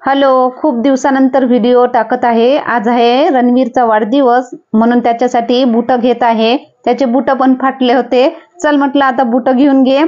Hello, खूप दिवसानंतर video टाकत आहे। आज आहे रणवीरचा वाढदिवस, म्हणून त्याच्यासाठी बूट घेत आहे। त्याचे बूट पण फाटले होते। चल म्हटलं आता बूट घेऊन घे,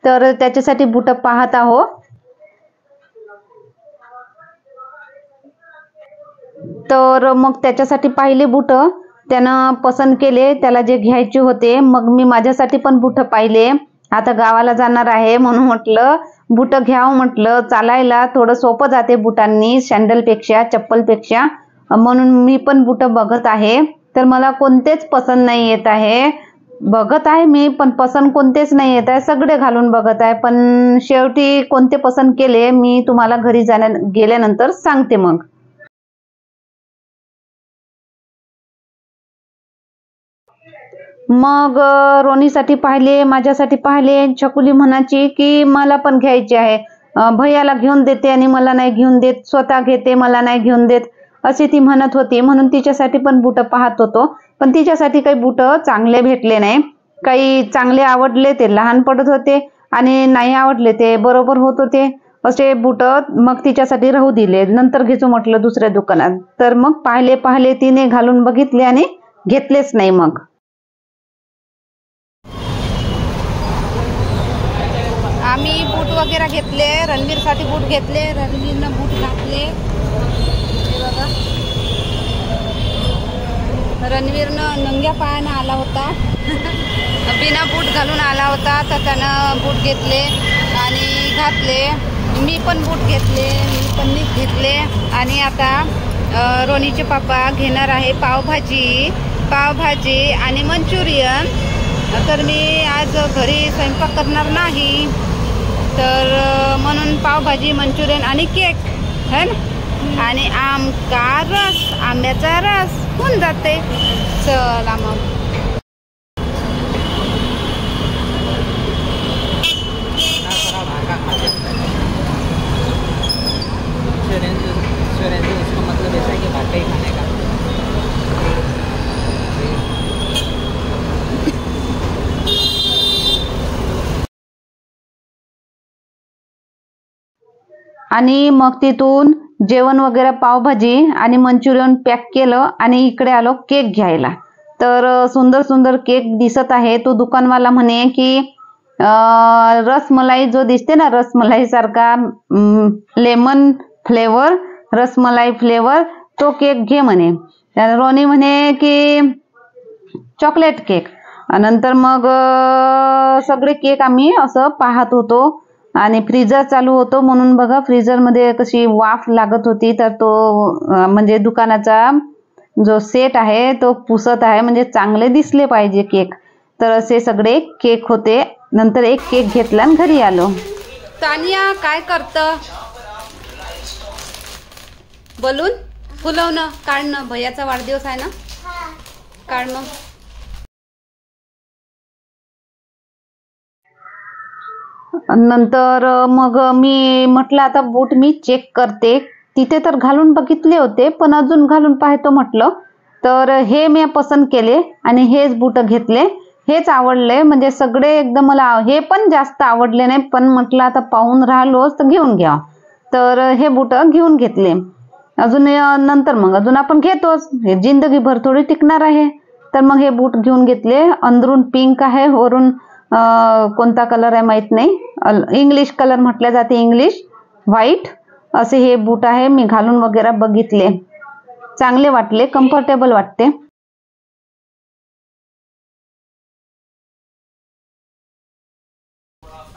तर त्याच्यासाठी बूट पाहत आहो। तर मग त्याच्यासाठी पाहिले बूट, त्यानं पसंत केले त्याला जे घ्यायचे होते। मग मी माझ्यासाठी पण बूट पाहिले। आता गावाला जाणार आहे म्हणून म्हटलं बूट घ्यावं, म्हटलं चालायला थोडं सोपं जाते बुटांनी सॅन्डल पेक्षा, चप्पल पेक्षा, म्हणून मी पण बूट बघत आहे। तर मला कोणतेच पसंत नाही येत आहे। बघत आहे मी पण पसंत कोणतेच नाही येत आहे, सगळे घालून बघत आहे, पण शेवटी कोणते पसंत केले मी तुम्हाला घरी गेल्यानंतर सांगते। मग रोनीसाठी पाहिले, माझ्यासाठी पाहिले। छकुली म्हणायची की मला पण घ्यायचे आहे, भैयाला घेऊन देते आणि मला नाही घेऊन देत, स्वतः घेते मला नाही घेऊन देत, अशी ती म्हणत होती। म्हणून तिच्यासाठी पण बूट पाहत होतो, पण तिच्यासाठी काही बूट चांगले भेटले नाही। काही चांगले आवडले ते लहान पडत होते, आणि नाही आवडले ते बरोबर होत होते। असे बूट मग तिच्यासाठी राहू दिले, नंतर घेतो म्हटलं दुसऱ्या दुकानात। तर मग पाहिले तिने घालून बघितले आणि घेतलेच नाही। मग आम्ही बूट वगैरे घेतले, रणवीरसाठी बूट घेतले, रणवीरनं बूट घातले। हे बघा, रणवीरनं नंग्या पायानं आला होता बिना बूट घालून आला होता, तर त्यानं बूट घेतले आणि घातले। मी पण बूट घेतले, मी पण नीट घेतले। आणि आता रोनीचे पप्पा घेणार आहे पावभाजी आणि मंचुरियन। तर मी आज घरी स्वयंपाक करणार नाही, तर म्हणून पावभाजी, मंचुरियन आणि केक है ना, आणि आंब्याचा रस होऊन जाते। चला मग इसका मतलब ऐसा है कि भात ही खाने का। आणि मग तिथून जेवण वगैरे पावभाजी आणि मंचुरियन पॅक केलं आणि इकडे आलो केक घ्यायला। तर सुंदर सुंदर केक दिसत आहे। तो दुकानवाला म्हणे की रसमलाई जो दिसते ना, रसमलाई सारखा लेमन फ्लेवर, रसमलाई फ्लेवर, तो केक घे म्हणे। रोनी म्हणे की चॉकलेट केक। नंतर मग सगळे केक आम्ही असं पाहत होतो, आणि फ्रीजर चालू होतो, म्हणून बघा फ्रीजर मध्ये कशी वाफ लागत होती। तर तो म्हणजे दुकानाचा जो सेट आहे तो पुसत आहे, म्हणजे चांगले दिसले पाहिजे केक। तर असे सगळे केक होते। नंतर एक केक घेतला आणि घरी आलो। तानिया काय करत? बलून फुलवणं, काढणं, भैयाचा वाढदिवस आहे ना, काढ मग। नंतर मग मी म्हटलं आता बूट मी चेक करते। तिथे तर घालून बघितले होते, पण अजून घालून पाहतो म्हटलं। तर हे मी पसंत केले आणि हेच बूट घेतले, हेच आवडले। म्हणजे सगळे एकदम मला हे पण जास्त आवडले नाही, पण म्हटलं आता पाहून राहिलोच तर घेऊन घ्या। तर हे बूट घेऊन घेतले। अजून नंतर मग अजून आपण घेतोच, हे जिंदगीभर थोडी टिकणार आहे। तर मग हे बूट घेऊन घेतले। अंदरून पिंक आहे, वरून कोणता कलर आहे माहित नाही, इंग्लिश कलर म्हटले जाते, इंग्लिश व्हाईट, असे हे बूट आहे। मी घालून वगैरे बघितले, चांगले वाटले, कम्फर्टेबल वाटते।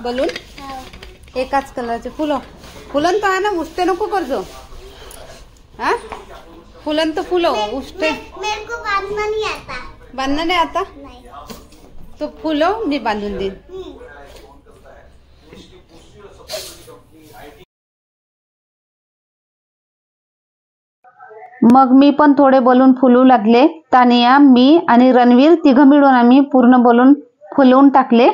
बलून एकाच कलरचे फुलन तो आहे ना, उष्टे नको करजो, हाँ फुलन तो फुलो उष्टे। मेरे को बांधना नहीं आता। बांधना नहीं आता? नहीं। तो फुलो मी बांधून देईन। मग मी पण थोडे बलून फुलू लागले। तानिया, मी आणि रणवीर तिघं मिळून आम्ही पूर्ण बलून फुलवून टाकले।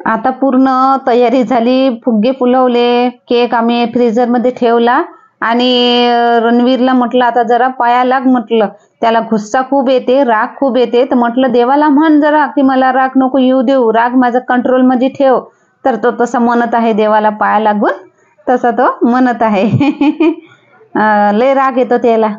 आता पूर्ण तयारी झाली, फुगे फुलवले, केक आम्ही फ्रीजर मध्ये ठेवला, आणि रणवीरला म्हटलं आता जरा पाया लाग म्हटलं, त्याला गुस्सा खूप येते, राग खूप येते. तर म्हटलं देवाला म्हण जरा की मला राग नको येऊ देऊ, राग माझा कंट्रोल मध्ये ठेव. तर तो तसा म्हणत आहे, देवाला पाया लागून तसा तो म्हणत आहे. लय राग येतो त्याला.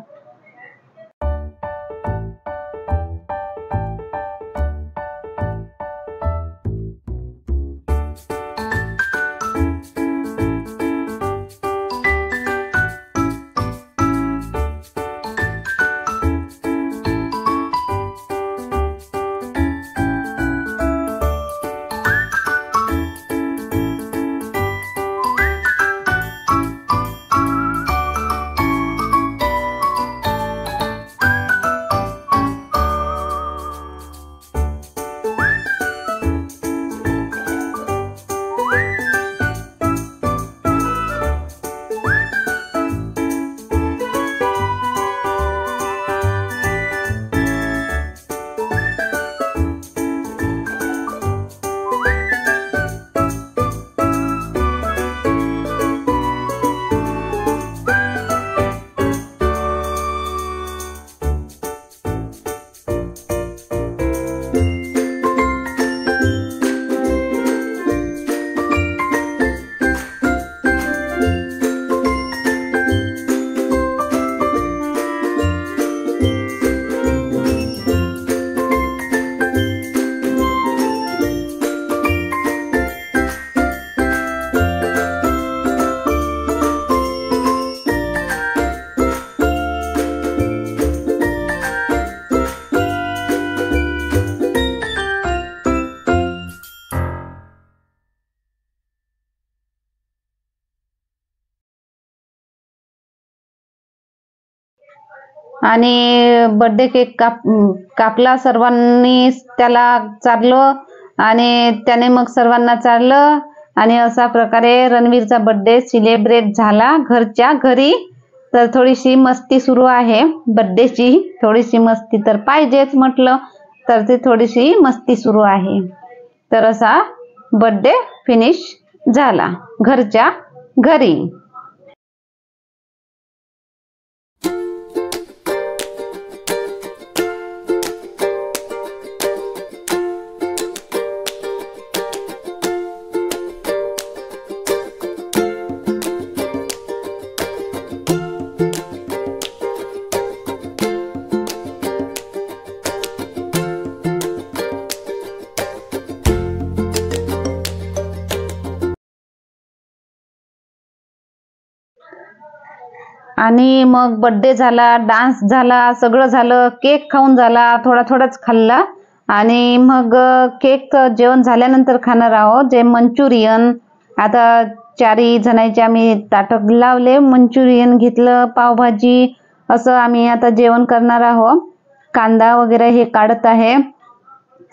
आणि बर्थडे केक कापला, सर्वांनी त्याला चारलं आणि त्याने मग सर्वांना चारलं. आणि अशा प्रकारे रणवीरचा बर्थडे सेलिब्रेट झाला घरच्या घरी. तर थोडीशी मस्ती सुरू आहे बर्थडेची, थोडीशी मस्ती तर पाहिजेच म्हटलं, तर ती थोडीशी मस्ती सुरू आहे. तर असा बर्थडे फिनिश झाला घरच्या घरी. आणि मग बर्थडे झाला, डान्स झाला, सगळं झालं, केक खाऊन झाला, थोडा थोडाच खाल्ला. आणि मग केक जेवण झाल्यानंतर खाणार आहोत जे मंचुरियन. आता 4 जणांचे आम्ही ताटं लावले, मंचुरियन घेतलं, पावभाजी, असं आम्ही आता जेवण करणार आहोत. कांदा वगैरे हे काढत आहे,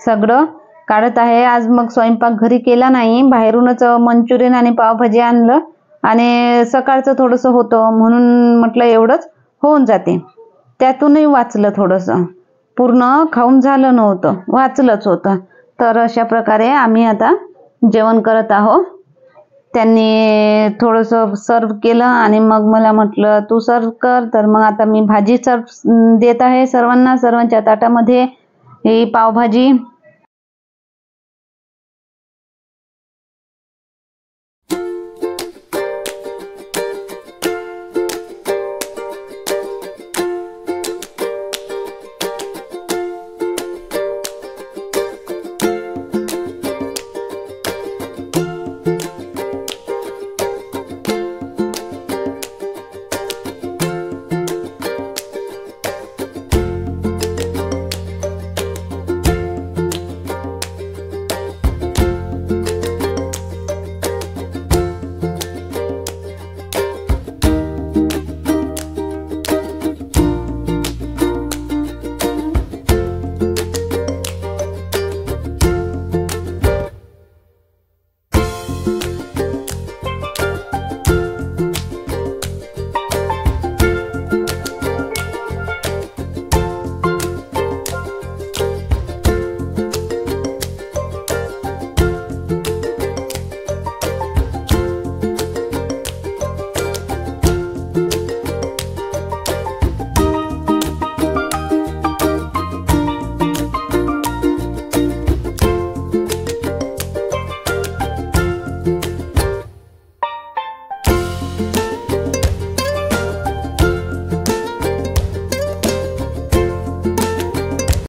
सगळं काढत आहे. आज मग स्वयंपाक घरी केला नाही, बाहेरूनच मंचुरियन आणि पावभाजी आणलं. आणि सकाळचं थोडंसं होतं म्हणून म्हटलं एवढंच होऊन जाते. त्यातूनही वाचलं थोडंसं, पूर्ण खाऊन झालं नव्हतं, वाचलंच होतं. तर अशा प्रकारे आम्ही आता जेवण करत आहोत. त्यांनी थोडंसं सर्व केलं आणि मग मला म्हटलं तू सर्व कर. तर मग आता मी भाजी सर्व देत आहे सर्वांना. सर्वांच्या ताटामध्ये ही पावभाजी